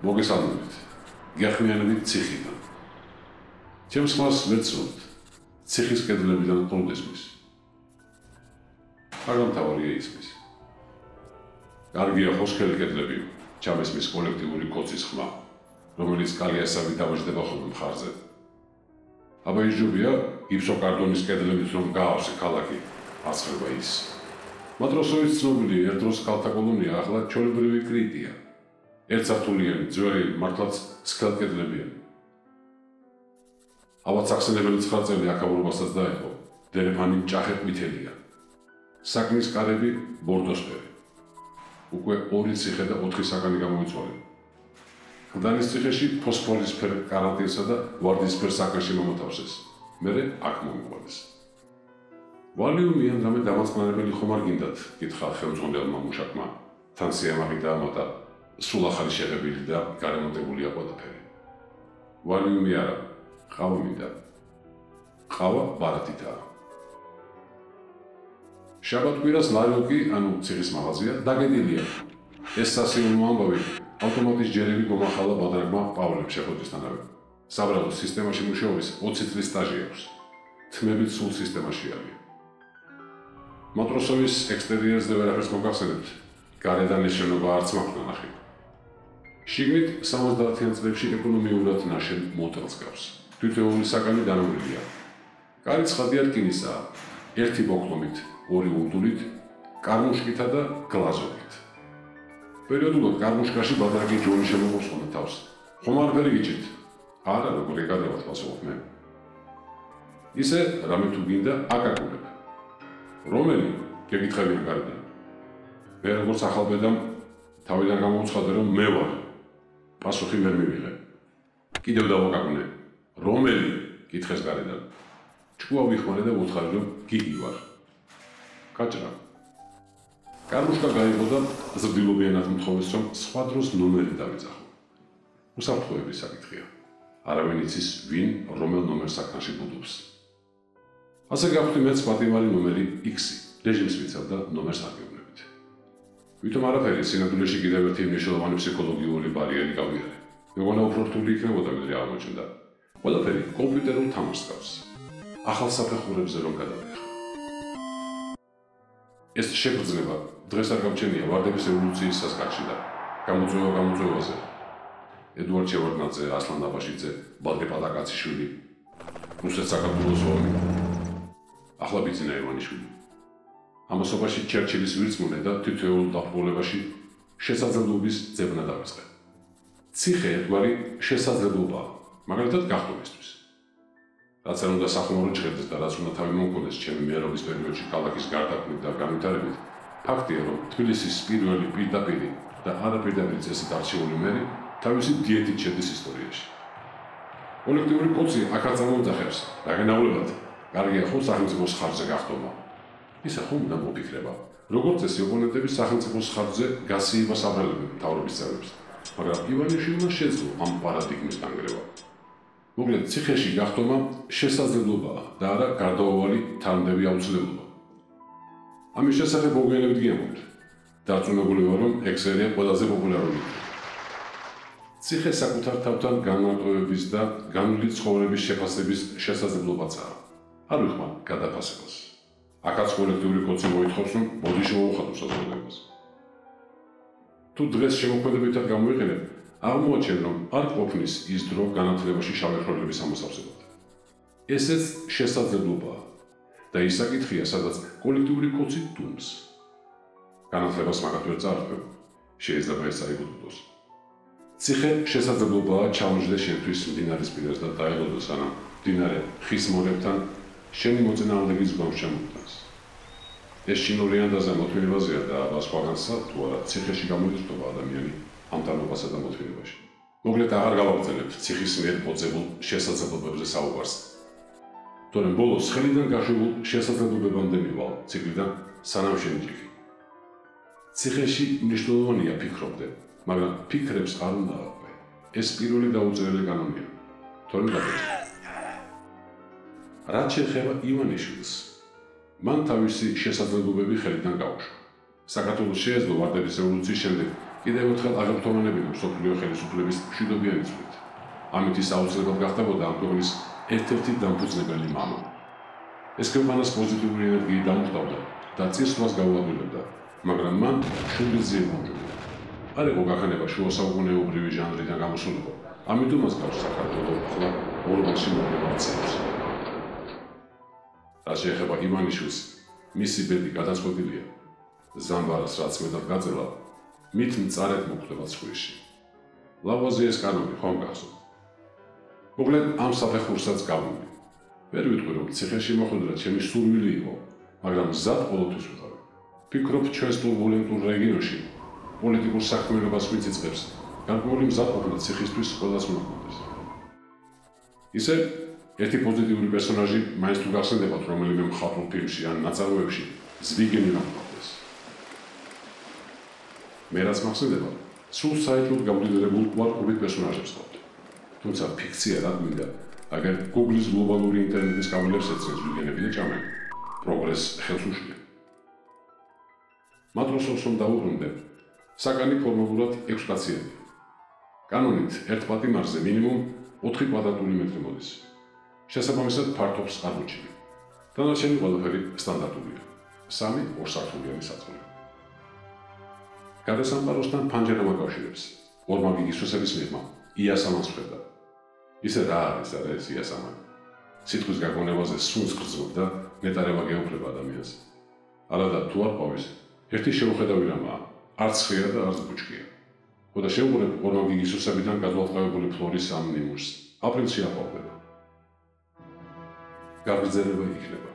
მოგესალმებით. გეხმიანებით ციხიდან. ჩემს ხმას მეცნობთ ციხის კედლებიდან ყრუდისმის. მაგამთავარია ისმის. კარგია ხოსქელი კედლები, ჩამესმის კოლექტიური კოცის ხმა, რომელიც კალიასავით დავაჯდება ხოლმე მხარზე. აბა ისჯობია გიფსოკარდონის კედლებით რომ გაავსე ქალაქი, აცხრება ის. მატროსოვის ცნობილი ერთდროს ქალთა კოლონია ახლა ჩვეულებრივი კრიტია. ერთსართულიანი, ძველი, მართლაც სქელკედლებიანი. ავად სახსენებელი 9 წელი აქაურობასაც დაეყო, დერეფანი ჭახე ყვითელია. საკნის კარები ბორდოსფერი. უკვე 2 ციხე და 4 საგანი გამოიცვალა. გდანის ციხეში ფოსფორისფერ კარანტინსა და ვარდისფერ საკანში მომოთავსეს. მერე აქ მომიყვანეს. ვალიუმი ან რამე დამაწყნარებელი ხომ არ გინდათ, კითხა ხელმძღვანელმა მუშაკმა. თან სიამაყი დაამატა, სულ ახალი შეღებილი და გარემონტებულია ყველაფერი. ვალიუმი არა, ყავა მინდა. ყავა ბარათითაა. შაბათ-კვირას ლარიოკი, ანუ ციხის მაღაზია, დაგედილია. ეს სასიამოვნო ამბავი ავტომატის ჯერებით მომახალა ბადრაგმა პავლემ შეხვედრისთანავე. საბრალოს სისტემაში მუშაობის 20 წლის სტაჟი აქვს. თმებით სულ სისტემაში არის. მატროსოვის ექსტერიერზე ვერაფერს მოგახსენებთ. გარედან ეს შენობა არც მაქვს ნახი. შიგნით 70-იან წლებში ეკონომიურად ნაშენ მოტელს გავს. თითოეული საკანი დანამრილია. კარი ცხადია რკინისაა, ერთი ბოკლომით, 2 ურდულით, კარმუშკითა და გლაზობით. პერიოდულად კარმუშკაში ბადრაგი ჯონი შემოგვსვნა თავს. ხომ არაფერი გიჭირთ? არა, როგორი გადავართ პასუხობ მე. ისე რამე თუ გინდა აკაკუნებ. რომელი? გეკითხებიან გარედან. მე როგორც ახალბედამ თავიდან გამოვცხადე რომ მე ვარ. პასუხი ვერ მივიღე. კიდევ დავაკაკუნე. რომელი? კითხეს გარედან. ჭკუა ვიხმარე და ვუთხარი რომ გიგი ვარ. გაჭრა. კარმუშკა გაიღო და ზრდილობიანად მთხოვეს რომ სხვა დროს ნომერი დავიძახო. უსაფრთხოების საკითხია. არავინ იცის ვინ რომელ ნომერს საკანში ბუდობს. ასე გავხდი მეც პატიმარი ნომერი X-ი. რეჟიმს ვიცავდა ნომერს არ გეუბნებით. ვითომ არაფერი სინამდვილეში კიდევ ერთი მნიშვნელოვანი ფსიქოლოგიური ბარიერი გავიარე. მეგონა უფრო რთული იქნებოდა ვიდრე აღმოჩნდა. ყველაფერი კომპიუტერულ თამაშს გავს. ახალ საფეხურებზე რომ გადავიხო. ეს შეგრძნება დღეს არ გამჩენია ვარდების რევოლუციის სასკარში და გამოწვევაზე. ედუარდ შევარდნაძე, ასლან აბაშიძე, ბადრე პალაკაციშვილი, რუსეთ საქართველოს ომი. ახლა ბიძინა ივანიშვილი. ამასობაში ჩერჩილის ვირწმუნე და თითოეულ დაბრკოლებაში შესაძლებლობის ძებნა დავიწყე. ციხე ერთგვარი შესაძლებლობაა, მაგალითად გახდომისთვის. რაც არ უნდა სახმარო ჭრედეს და რაც უნდა თავი მომქონდეს ჩემი მეერობის პერიოდში ქალაქის გარდაქმნით და განვითარებით, ფაქტია რომ თბილისის პირველი პირდაპირი და არაპირდაპირი წესით არჩეული მერი თავისი დიეტით შედის ისტორიაში. კოლექტიური კოცი აქაც ამომძახებს, რაგენაულებად, კარგია ხო სახელმწიფოს ხარჯზე გახდომა. ისა ხომ უნდა მოფიქრება, როგორც წესი ოპონენტები სახელმწიფოს ხარჯზე გასიებას აბრალებენ მთავრობის წევრებს, მაგრამ ივანიშვილმა შეძლო ამ პარადიგმის დანგრევა. მოკლედ, ციხეში გახდომა შესაძლებლობაა და არა გარდაუვალი თანმდები აუცილებლობა. ამის შესახებ მოგვიანებით გიამბობთ. დარწმუნებულია რომ ექსელია ყველაზე პოპულარული. ციხე საკუთარ თავთან განმარტოების და განვლილი ცხოვრების შეფასების შესაძლებლობაცაა. არ ვიხმარ გადაფასებას. აქაც კოლექტიური კოცი მოითხოვს რომ მოდი შევუხატო საზოგადოებას. თუ დღეს შემოქმედებითად გამოიყენებ, აღმოაჩენ რომ არ ყოფნის ის დრო განათლებაში შავი ხვრელების ამოსავსებლად. ესეც შესაძლებლობაა და ის საკითხია, სადაც კოლექტიური კოცი დუმს. განათლებას მაგათ ვერ წაართვებ, შეიძლება ეს აიგულოს. ციხე შესაძლებლობაა ჩამოჯდე შენთვის მდინარის პირას და დაელოდო სანამ მდინარე ხის მორებთან შენი მოწინააღმდეგის გვამს ჩამოგდანს. ეს ჩინურიან და ზემოთმევაზეა და სხვაგანსა თუ არა ციხეში გამოიწვება ადამიანი ამ თანობასა და მოთმინებაში. მოკლედ აღარ გავაგრძელებთ ციხის მიერ მოწებულ შესაძლებლობებზე საუბარს. თორემ ბოლოს ხელიდან გაშვებულ შესაძლებლობებამდე მივალ ციკლიდან სანამ შემჭიქი. ციხეში მნიშვნელოვანია ფიქრობდე, მაგრამ ფიქრებს არ უნდა აყვე. ეს პირველი დაუწერელი კანონია. თორემ გადაჭრა. რაც შეეხება ივანიშვილს, მან თავისი შესაძლებლობები ხელიდან გაუშვა. საქართველოს შეეძლო ვარდების რევოლუციის შემდეგ კიდევ ერთხელ აღებთოვანებინა მსოფლიო ხელისუფლების მშვიდობიანი წვლით. ამით ის აუცილებლად გახდებოდა ამ ქვეყნის ერთ-ერთი დამფუძნებელი მამა. ეს ქვეყანას პოზიტიური ენერგიით დაუმხტავდა და წინსვლას გაუადვილებდა, მაგრამ მან შვილის ძიება მომჯობია. არ იყო გახანება შუა საუკუნეობრივი ჟანრიდან გამოსულიყო, ამიტომაც გავს საქართველოს ახლა ორგანში მომღერალებს. რაც შეეხება ივანიშვილს, მისი ბედი გადაწყვეტილია. ზამბარას რაც მეტად გაწელა, მით მწარედ მოხვდება ცხვირში. ლავაზიეს კანონი ხომ გახსოვთ? მოკლედ ამ საფეხურსაც გავუმი. ვერ ვიტყვი რომ ციხეში მოხვედრა ჩემი სურვილი იყო, მაგრამ მზად ყოველთვის ვიყავი. ვფიქრობ ჩვენს ტურბულენტურ რეგიონში პოლიტიკურ საქმიანობას ვინც იწყებს, გარკვეული მზადყოფნა ციხისთვის ყველას უნდა ჰქონდეს. ისე ერთი პოზიტიური პერსონაჟი მაინც თუ გახსენდებათ რომელიმე მხატვრულ ფილმში ან ნაწარმოებში ზვიგენი რა მოხდეს. მე რაც მახსენდება, სულ საერთოდ გავლიდერებულ კვარტობით პერსონაჟებს ყავთ. თუმცა ფიქცია რა გვინდა, აგერ Google-ის გლობალური ინტერნეტის კაბელებს ეცეს ზვიგენები და ჭამენ. პროგრესს ხელს უშლია. მატროსოვს რომ დავუბრუნდე, საკანი ფორმალურად 6 კაციებია. კანონით ერთ პატიმარზე მინიმუმ 4 კვადრატული მეტრი მოდის. შესაბამისად ფართობს არ უჩინე. დანარჩენი ყველაფერი სტანდარტულია. 3 ორსართულიანი საწოლი. გადასამყაროსთან ფანჯარა მოკავშირებს. ორმაგი გისვესების მიღმა იასამანს ხვდა. ისე რა არის არა ეს იასამანი? სიტყვის გაგონებაზე სუნს გრძნობ და ნეტარება გეუფლება ადამიანს. არადა თუ არ ყვავის, ერთი შეუხედავი რამაა, არც ხეა და არც ბუჩქია. ხოდა შევუყურებ ორმაგი გისვესებიდან გადმოყავებული ფლორის ამ ნიმუშს. აპრილში აყვავდება. გაგრძელება იქნება.